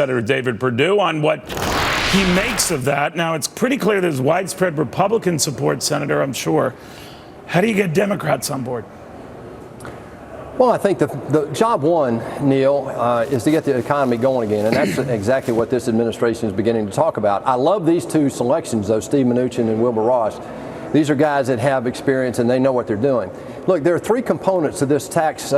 Senator David Perdue on what he makes of that. Now, it's pretty clear there's widespread Republican support, Senator, I'm sure. How do you get Democrats on board? Well, I think the job one, Neil, is to get the economy going again, and that's exactly what this administration is beginning to talk about. I love these two selections, though, Steve Mnuchin and Wilbur Ross. These are guys that have experience and they know what they're doing. Look, there are three components to this tax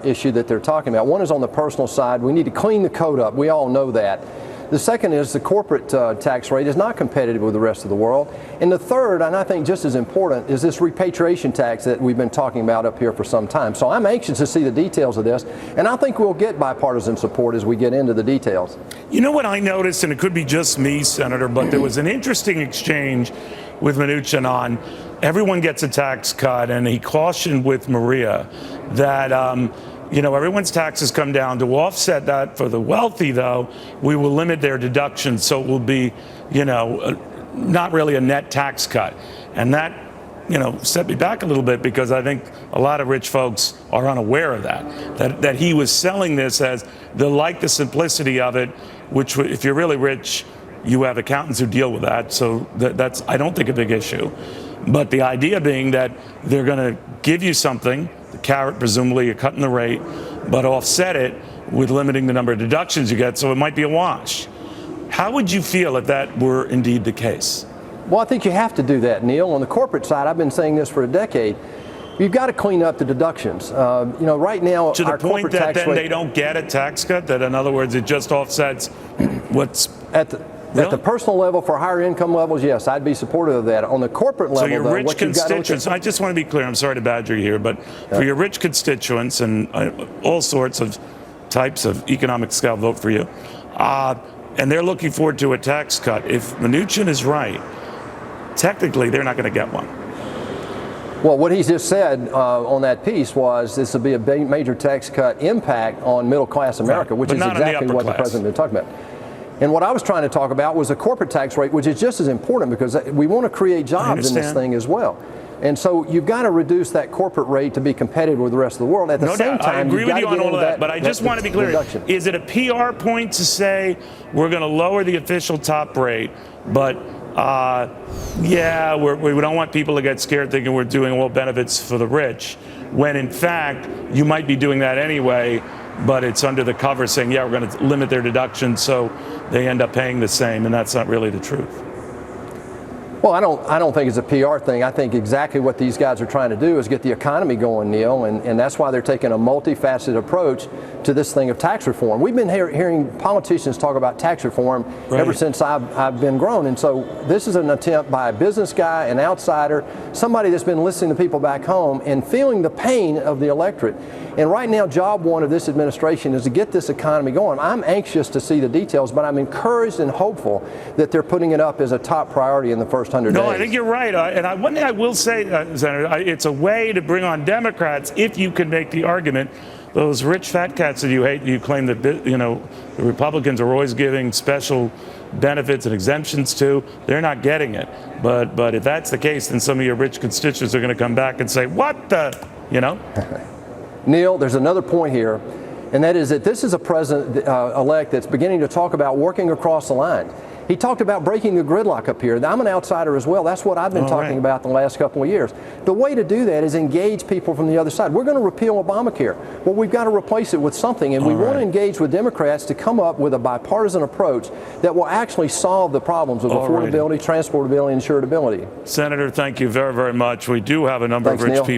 issue that they're talking about. One is on the personal side. We need to clean the code up. We all know that. The second is the corporate tax rate is not competitive with the rest of the world. And the third, and I think just as important, is this repatriation tax that we've been talking about up here for some time. So I'm anxious to see the details of this, and I think we'll get bipartisan support as we get into the details. You know what I noticed, and it could be just me, Senator, but there was an interesting exchange with Mnuchin on everyone gets a tax cut, and he cautioned with Maria that everyone's taxes come down. To offset that for the wealthy, though, we will limit their deductions, so it will be, not really a net tax cut. And that, set me back a little bit, because I think a lot of rich folks are unaware of that he was selling this as they like the simplicity of it, which if you're really rich, you have accountants who deal with that. So that's, I don't think, a big issue. But the idea being that they're going to give you something, the carrot, presumably you're cutting the rate, but offset it with limiting the number of deductions you get, so it might be a wash. How would you feel if that were indeed the case? Well, I think you have to do that, Neil. On the corporate side, I've been saying this for a decade. You've got to clean up the deductions. Right now, to the our point corporate that tax then rate, they don't get a tax cut, that in other words, it just offsets what's at the personal level for higher income levels, yes, I'd be supportive of that. On the corporate level, so your though, rich constituents, I just want to be clear, I'm sorry to badger you here, but for your rich constituents and all sorts of types of economic scale vote for you, and they're looking forward to a tax cut. If Mnuchin is right, technically they're not going to get one. Well, what he just said on that piece was this will be a major tax cut impact on middle class America, which is exactly what the president has been talking about. And what I was trying to talk about was a corporate tax rate, which is just as important, because we want to create jobs in this thing as well. And so you've got to reduce that corporate rate to be competitive with the rest of the world. At the same time, I agree with you on all of that, but I just want to be clear. Reduction. Is it a PR point to say we're going to lower the official top rate, but we don't want people to get scared thinking we're doing all benefits for the rich, when in fact you might be doing that anyway, but it's under the cover saying, we're going to limit their deductions so they end up paying the same, and that's not really the truth. Well, I don't think it's a PR thing. I think exactly what these guys are trying to do is get the economy going, Neil, and that's why they're taking a multifaceted approach to this thing of tax reform. We've been hearing politicians talk about tax reform ever since I've been grown, and so this is an attempt by a business guy, an outsider, somebody that's been listening to people back home and feeling the pain of the electorate. And right now, job one of this administration is to get this economy going. I'm anxious to see the details, but I'm encouraged and hopeful that they're putting it up as a top priority in the first 100 days. No, I think you're right. One thing I will say, Senator, it's a way to bring on Democrats if you can make the argument. Those rich fat cats that you hate, you claim that the Republicans are always giving special benefits and exemptions to, they're not getting it. But if that's the case, then some of your rich constituents are going to come back and say, what the, Neil, there's another point here, and that is that this is a president-elect that's beginning to talk about working across the line. He talked about breaking the gridlock up here. I'm an outsider as well. That's what I've been talking about the last couple of years. The way to do that is engage people from the other side. We're going to repeal Obamacare. Well, we've got to replace it with something, and we want to engage with Democrats to come up with a bipartisan approach that will actually solve the problems of affordability, transportability, and insurability. Senator, thank you very, very much. We do have a number of rich people